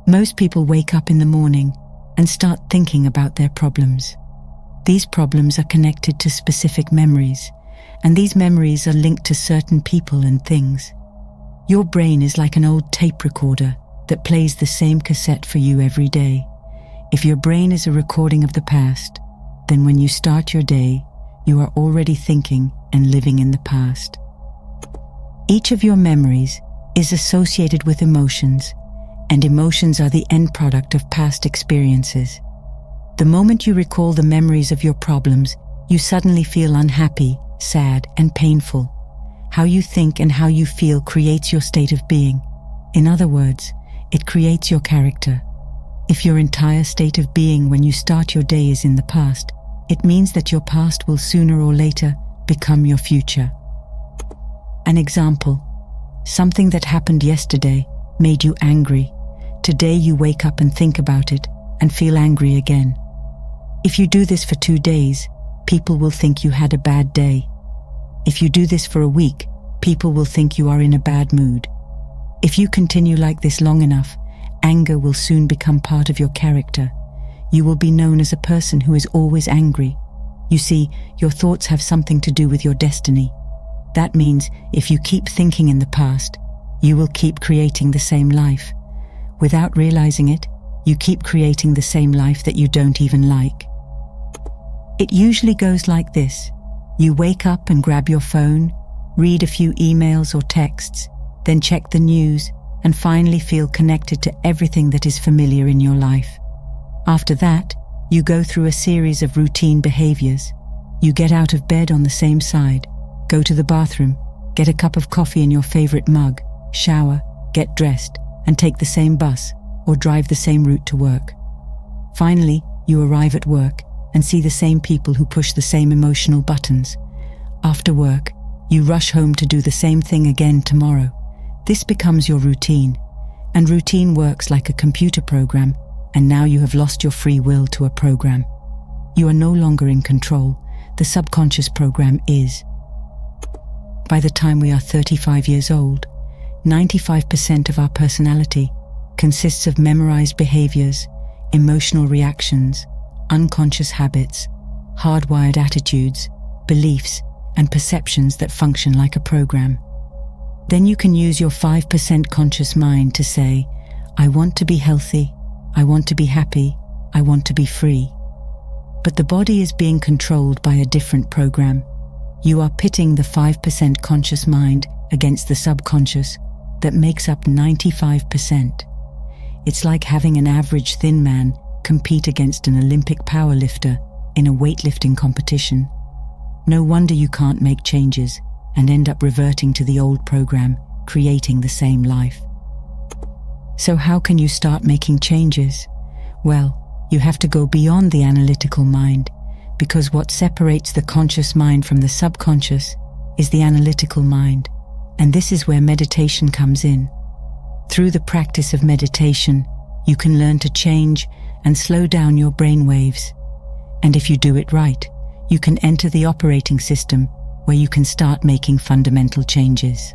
Most people wake up in the morning and start thinking about their problems. These problems are connected to specific memories, and these memories are linked to certain people and things. Your brain is like an old tape recorder that plays the same cassette for you every day. If your brain is a recording of the past, then when you start your day, you are already thinking and living in the past. Each of your memories is associated with emotions, and emotions are the end product of past experiences. The moment you recall the memories of your problems, you suddenly feel unhappy, sad, and painful. How you think and how you feel creates your state of being. In other words, it creates your character. If your entire state of being when you start your day is in the past, it means that your past will sooner or later become your future. An example: something that happened yesterday made you angry. Today you wake up and think about it and feel angry again. If you do this for 2 days, people will think you had a bad day. If you do this for a week, people will think you are in a bad mood. If you continue like this long enough, anger will soon become part of your character. You will be known as a person who is always angry. You see, your thoughts have something to do with your destiny. That means if you keep thinking in the past, you will keep creating the same life. Without realizing it, you keep creating the same life that you don't even like. It usually goes like this. You wake up and grab your phone, read a few emails or texts, then check the news, and finally feel connected to everything that is familiar in your life. After that, you go through a series of routine behaviors. You get out of bed on the same side, go to the bathroom, get a cup of coffee in your favorite mug, shower, get dressed, and take the same bus or drive the same route to work. Finally, you arrive at work and see the same people who push the same emotional buttons. After work, you rush home to do the same thing again tomorrow. This becomes your routine, and routine works like a computer program, and now you have lost your free will to a program. You are no longer in control. The subconscious program is. By the time we are 35 years old, 95% of our personality consists of memorized behaviors, emotional reactions, unconscious habits, hardwired attitudes, beliefs, and perceptions that function like a program. Then you can use your 5% conscious mind to say, I want to be healthy, I want to be happy, I want to be free. But the body is being controlled by a different program. You are pitting the 5% conscious mind against the subconscious that makes up 95%. It's like having an average thin man compete against an Olympic powerlifter in a weightlifting competition. No wonder you can't make changes and end up reverting to the old program, creating the same life. So how can you start making changes? Well, you have to go beyond the analytical mind, because what separates the conscious mind from the subconscious is the analytical mind, and this is where meditation comes in. Through the practice of meditation, you can learn to change and slow down your brain waves. And if you do it right, you can enter the operating system where you can start making fundamental changes.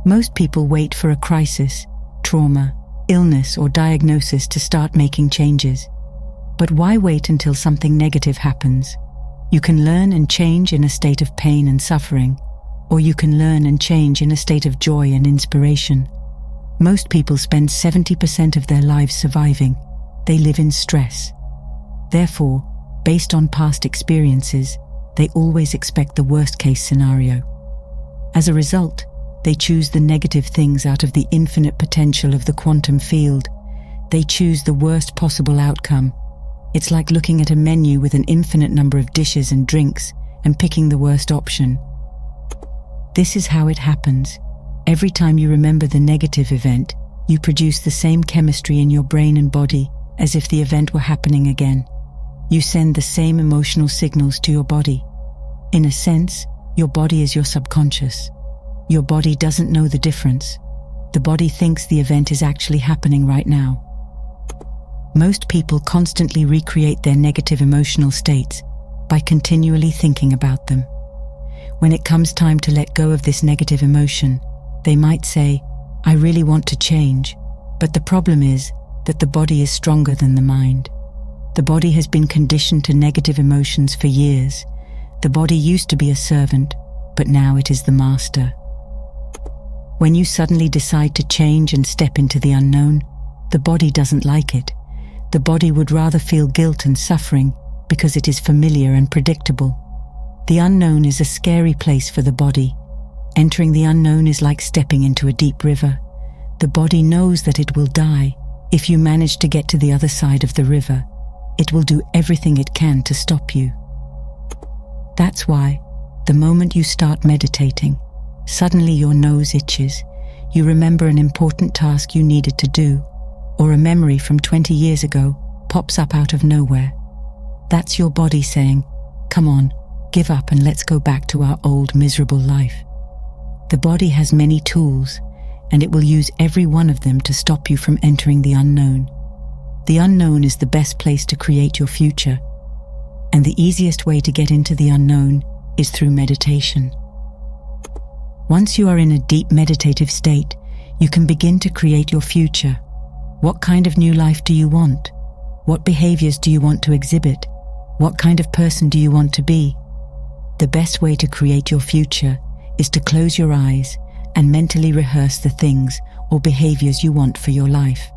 Most people wait for a crisis, trauma, illness, or diagnosis to start making changes. But why wait until something negative happens? You can learn and change in a state of pain and suffering, or you can learn and change in a state of joy and inspiration. Most people spend 70% of their lives surviving. They live in stress. Therefore, based on past experiences, they always expect the worst-case scenario. As a result, they choose the negative things out of the infinite potential of the quantum field. They choose the worst possible outcome. It's like looking at a menu with an infinite number of dishes and drinks and picking the worst option. This is how it happens. Every time you remember the negative event, you produce the same chemistry in your brain and body as if the event were happening again. You send the same emotional signals to your body. In a sense, your body is your subconscious. Your body doesn't know the difference. The body thinks the event is actually happening right now. Most people constantly recreate their negative emotional states by continually thinking about them. When it comes time to let go of this negative emotion, they might say, I really want to change, But the problem is that the body is stronger than the mind. The body has been conditioned to negative emotions for years. The body used to be a servant, but now it is the master. When you suddenly decide to change and step into the unknown, the body doesn't like it. The body would rather feel guilt and suffering because it is familiar and predictable. The unknown is a scary place for the body. Entering the unknown is like stepping into a deep river. The body knows that it will die. If you manage to get to the other side of the river, it will do everything it can to stop you. That's why, the moment you start meditating, suddenly your nose itches. You remember an important task you needed to do, or a memory from 20 years ago pops up out of nowhere. That's your body saying, "Come on, give up and let's go back to our old miserable life." The body has many tools, and it will use every one of them to stop you from entering the unknown. The unknown is the best place to create your future, and the easiest way to get into the unknown is through meditation. Once you are in a deep meditative state, you can begin to create your future. What kind of new life do you want? What behaviors do you want to exhibit? What kind of person do you want to be? The best way to create your future is to close your eyes and mentally rehearse the things or behaviors you want for your life.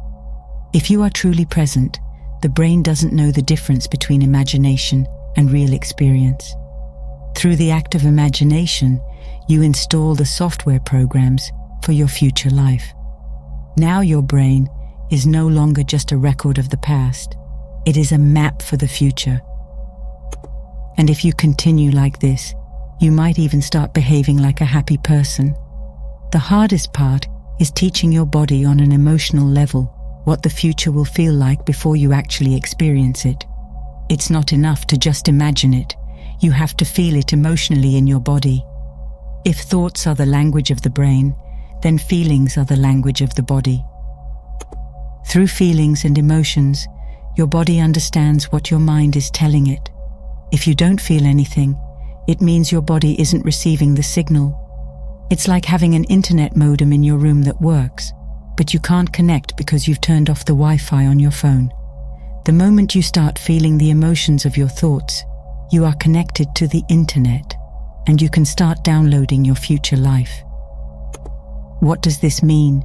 If you are truly present, the brain doesn't know the difference between imagination and real experience. Through the act of imagination, you install the software programs for your future life. Now your brain is no longer just a record of the past. It is a map for the future. And if you continue like this, you might even start behaving like a happy person. The hardest part is teaching your body on an emotional level what the future will feel like before you actually experience it. It's not enough to just imagine it. You have to feel it emotionally in your body. If thoughts are the language of the brain, then feelings are the language of the body. Through feelings and emotions, your body understands what your mind is telling it. If you don't feel anything, it means your body isn't receiving the signal. It's like having an internet modem in your room that works, but you can't connect because you've turned off the Wi-Fi on your phone. The moment you start feeling the emotions of your thoughts, you are connected to the internet, and you can start downloading your future life. What does this mean?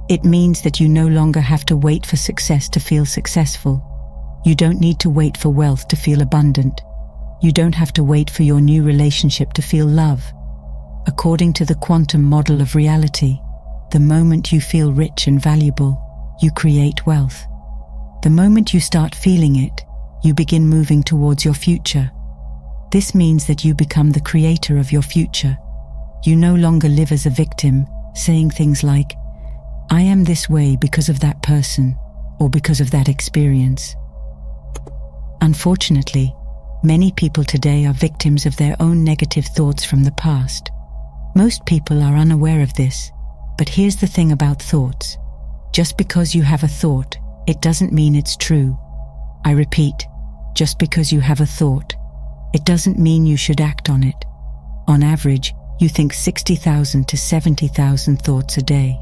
It means that you no longer have to wait for success to feel successful. You don't need to wait for wealth to feel abundant. You don't have to wait for your new relationship to feel love. According to the quantum model of reality, the moment you feel rich and valuable, you create wealth. The moment you start feeling it, you begin moving towards your future. This means that you become the creator of your future. You no longer live as a victim, saying things like, "I am this way because of that person," or because of that experience. Unfortunately, many people today are victims of their own negative thoughts from the past. Most people are unaware of this, but here's the thing about thoughts. Just because you have a thought, it doesn't mean it's true. I repeat, just because you have a thought, it doesn't mean you should act on it. On average, you think 60,000 to 70,000 thoughts a day.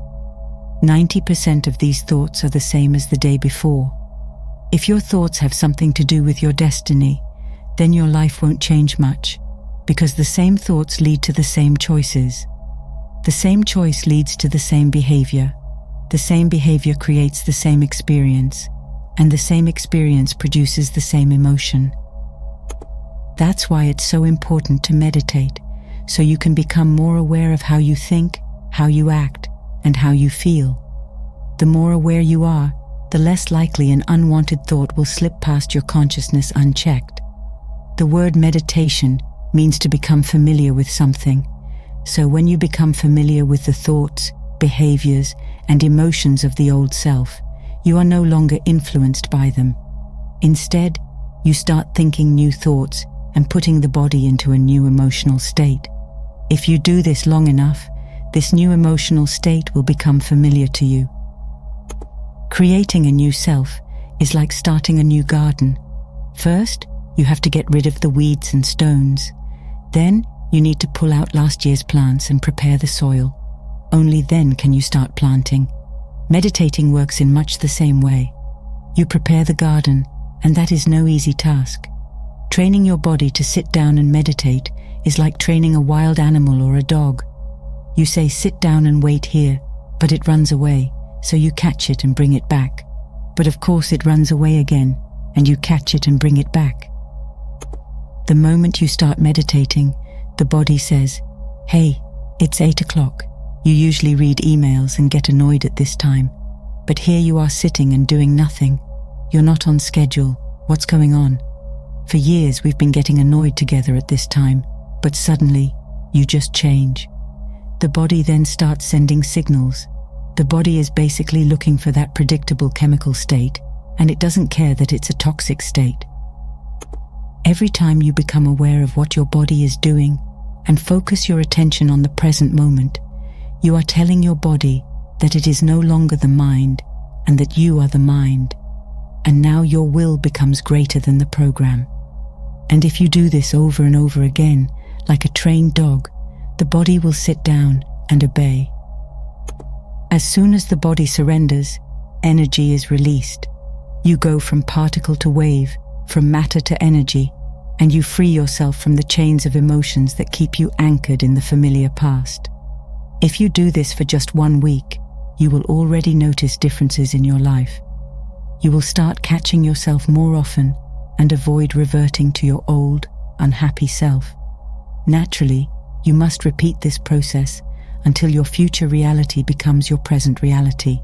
90% of these thoughts are the same as the day before. If your thoughts have something to do with your destiny, then your life won't change much, because the same thoughts lead to the same choices. The same choice leads to the same behavior. The same behavior creates the same experience, and the same experience produces the same emotion. That's why it's so important to meditate, so you can become more aware of how you think, how you act, and how you feel. The more aware you are, the less likely an unwanted thought will slip past your consciousness unchecked. The word meditation means to become familiar with something. So when you become familiar with the thoughts, behaviors, and emotions of the old self, you are no longer influenced by them. Instead, you start thinking new thoughts and putting the body into a new emotional state. If you do this long enough, this new emotional state will become familiar to you. Creating a new self is like starting a new garden. First, you have to get rid of the weeds and stones. Then, you need to pull out last year's plants and prepare the soil. Only then can you start planting. Meditating works in much the same way. You prepare the garden, and that is no easy task. Training your body to sit down and meditate is like training a wild animal or a dog. You say, sit down and wait here, but it runs away, so you catch it and bring it back. But of course it runs away again, and you catch it and bring it back. The moment you start meditating, the body says, hey, it's 8 o'clock. You usually read emails and get annoyed at this time. But here you are sitting and doing nothing. You're not on schedule. What's going on? For years we've been getting annoyed together at this time, but suddenly you just change. The body then starts sending signals. The body is basically looking for that predictable chemical state, and it doesn't care that it's a toxic state. Every time you become aware of what your body is doing and focus your attention on the present moment, you are telling your body that it is no longer the mind and that you are the mind. And now your will becomes greater than the program. And if you do this over and over again, like a trained dog, the body will sit down and obey. As soon as the body surrenders, energy is released. You go from particle to wave, from matter to energy, and you free yourself from the chains of emotions that keep you anchored in the familiar past. If you do this for just 1 week, you will already notice differences in your life. You will start catching yourself more often and avoid reverting to your old, unhappy self. Naturally, you must repeat this process until your future reality becomes your present reality.